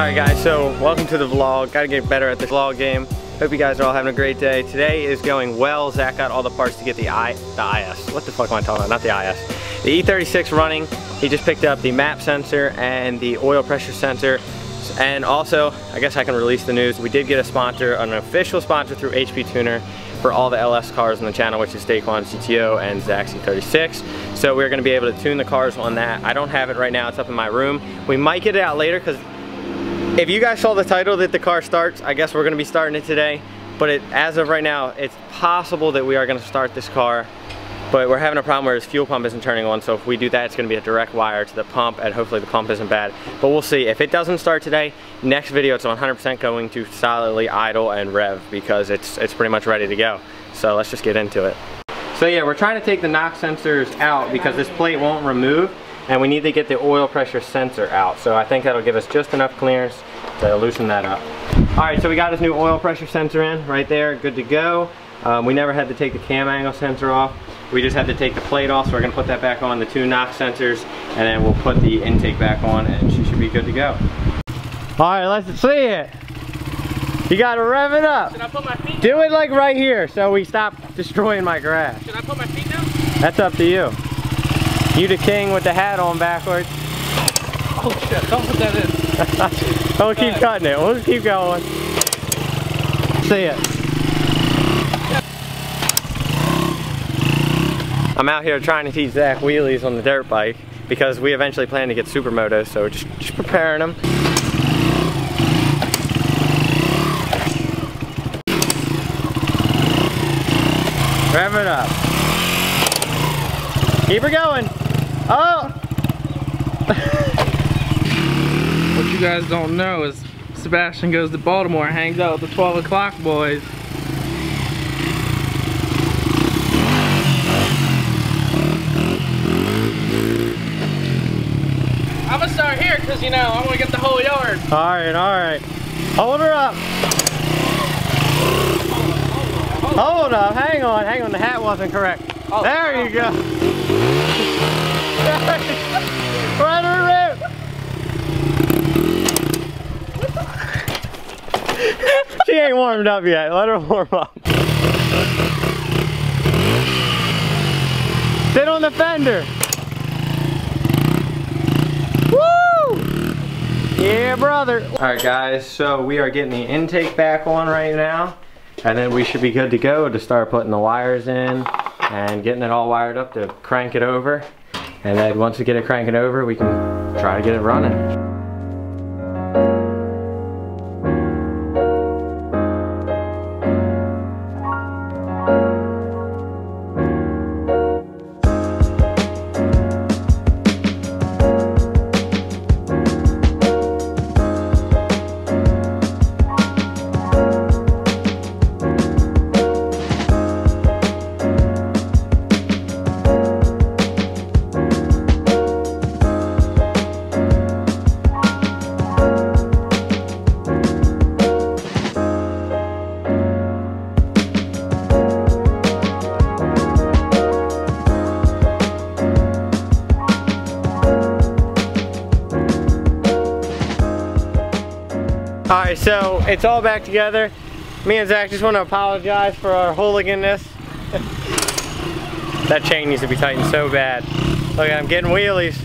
Alright guys, so welcome to the vlog. Gotta get better at this vlog game. Hope you guys are all having a great day. Today is going well. Zach got all the parts to get the IS. What the fuck am I talking about? Not the IS. The E36 running. He just picked up the map sensor and the oil pressure sensor. And also, I guess I can release the news. We did get a sponsor, an official sponsor through HP Tuner for all the LS cars on the channel, which is Daquan's GTO and Zach's E36. So we're gonna be able to tune the cars on that. I don't have it right now, it's up in my room. We might get it out later because if you guys saw the title that the car starts, I guess we're gonna be starting it today. But as of right now, it's possible that we are gonna start this car, but we're having a problem where his fuel pump isn't turning on. So if we do that, it's gonna be a direct wire to the pump, and hopefully the pump isn't bad. But we'll see. If it doesn't start today, next video it's 100% going to solidly idle and rev because it's pretty much ready to go. So let's just get into it. So yeah, we're trying to take the knock sensors out because this plate won't remove, and we need to get the oil pressure sensor out. So I think that'll give us just enough clearance to loosen that up. All right, so we got this new oil pressure sensor in right there, good to go. We never had to take the cam angle sensor off. We just had to take the plate off, so we're gonna put that back on, the two knock sensors, and then we'll put the intake back on and she should be good to go. All right, let's see it. You gotta rev it up. Should I put my feet down? Do it like right here so we stop destroying my grass. Should I put my feet down? That's up to you. You the king with the hat on backwards. Oh shit, don't put that in. Don't keep cutting it, we'll just keep going. See it. I'm out here trying to teach Zach wheelies on the dirt bike because we eventually plan to get supermotos, so just preparing them. Rev it up. Keep her going. Oh! What you guys don't know is Sebastian goes to Baltimore and hangs out with the 12 o'clock boys. I'm gonna start here because, you know, I want to get the whole yard. Alright. Hold her up. Hold up, hang on, the hat wasn't correct. Oh, there you go. Let her rip. She ain't warmed up yet, let her warm up. Sit on the fender. Woo! Yeah, brother. Alright guys, so we are getting the intake back on right now. And then we should be good to go to start putting the wires in and getting it all wired up to crank it over. And then once we get it cranking over, we can try to get it running. Alright, so it's all back together. Me and Zach just want to apologize for our hooliganness. That chain needs to be tightened so bad. Look, I'm getting wheelies.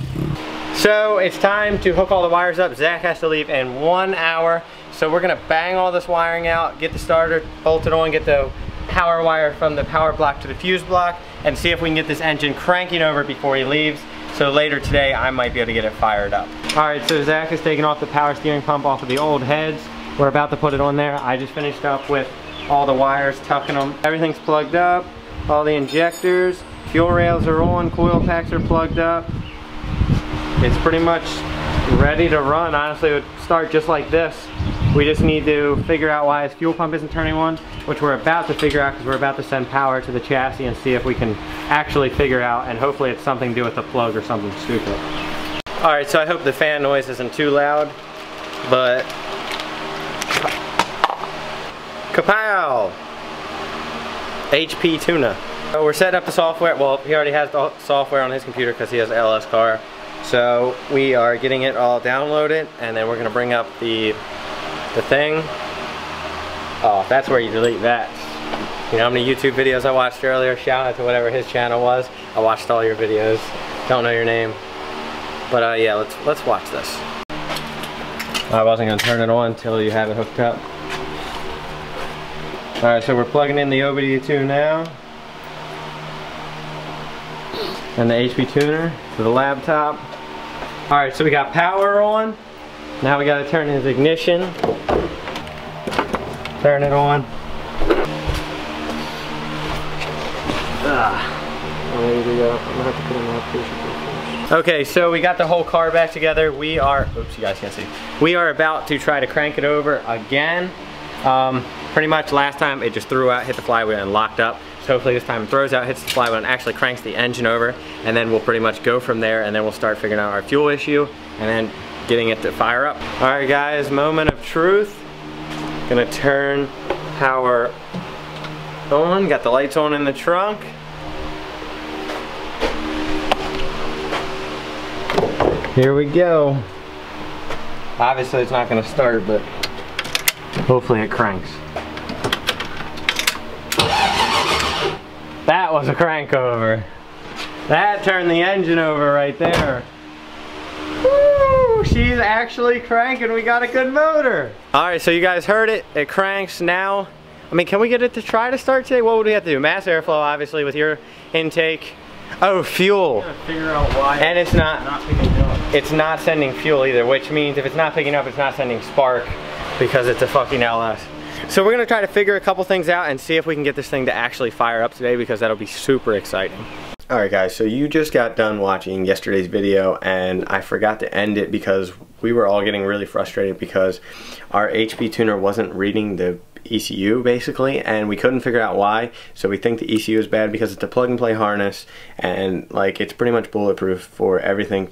So it's time to hook all the wires up. Zach has to leave in 1 hour. So we're gonna bang all this wiring out, get the starter bolted on, get the power wire from the power block to the fuse block, and see if we can get this engine cranking over before he leaves. So later today, I might be able to get it fired up. All right, so Zach is taking off the power steering pump off of the old heads. We're about to put it on there. I just finished up with all the wires, tucking them. Everything's plugged up, all the injectors, fuel rails are on, coil packs are plugged up. It's pretty much ready to run. Honestly, it would start just like this. We just need to figure out why his fuel pump isn't turning on, which we're about to figure out because we're about to send power to the chassis and see if we can actually figure out, and hopefully it's something to do with the plug or something stupid. Alright, so I hope the fan noise isn't too loud, but kapow! HP Tuna. So we're setting up the software. Well, he already has the software on his computer because he has an LS car. So we are getting it all downloaded, and then we're gonna bring up the thing. Oh, that's where you delete that. You know how many YouTube videos I watched earlier? Shout out to whatever his channel was. I watched all your videos. Don't know your name. But yeah, let's watch this. I wasn't gonna turn it on until you have it hooked up. Alright, so we're plugging in the OBD2 now. And the HP tuner to the laptop. Alright, so we got power on. Now we gotta turn his ignition. Turn it on. There we go. I'm gonna have to put in the application first. Okay, so we got the whole car back together. We are, oops, you guys can't see. We are about to try to crank it over again. Pretty much last time it just threw out, hit the flywheel and locked up. So hopefully this time it throws out, hits the flywheel and actually cranks the engine over, and then we'll pretty much go from there, and then we'll start figuring out our fuel issue and then getting it to fire up. Alright guys, moment of truth. Gonna turn power on, got the lights on in the trunk. Here we go. Obviously it's not gonna start, but hopefully it cranks. That was a crank over. That turned the engine over right there. Woo! She's actually cranking. We got a good motor. Alright, so you guys heard it. It cranks now. I mean, can we get it to try to start today? What would we have to do? Mass airflow, obviously, with your intake. Oh, fuel. Figure out why. And it's not picking up. It's not sending fuel either, which means if it's not picking up, it's not sending spark because it's a fucking LS. So we're gonna try to figure a couple things out and see if we can get this thing to actually fire up today, because that'll be super exciting. Alright guys, so you just got done watching yesterday's video and I forgot to end it because we were all getting really frustrated because our HP tuner wasn't reading the ECU basically, and we couldn't figure out why. So we think the ECU is bad because it's a plug and play harness, and like it's pretty much bulletproof for everything,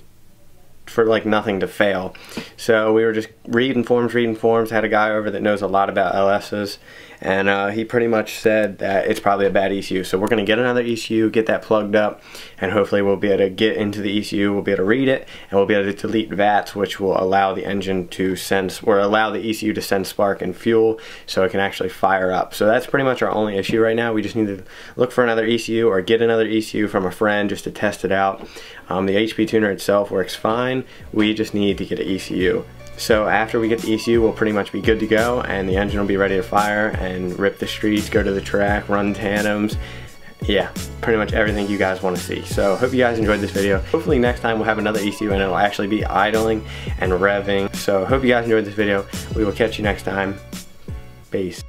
for like nothing to fail. So we were just reading forums, had a guy over that knows a lot about LS's, and he pretty much said that it's probably a bad ECU. So we're going to get another ECU, get that plugged up, and hopefully we'll be able to get into the ECU, we'll be able to read it, and we'll be able to delete VATs, which will allow the engine to send, or allow the ECU to send spark and fuel so it can actually fire up. So that's pretty much our only issue right now. We just need to look for another ECU or get another ECU from a friend just to test it out. The HP tuner itself works fine. We just need to get an ECU. So after we get the ECU, we'll pretty much be good to go, and the engine will be ready to fire and rip the streets, go to the track, run tandems. Yeah, pretty much everything you guys want to see. So hope you guys enjoyed this video. Hopefully next time we'll have another ECU and it'll actually be idling and revving. So hope you guys enjoyed this video. We will catch you next time. Peace.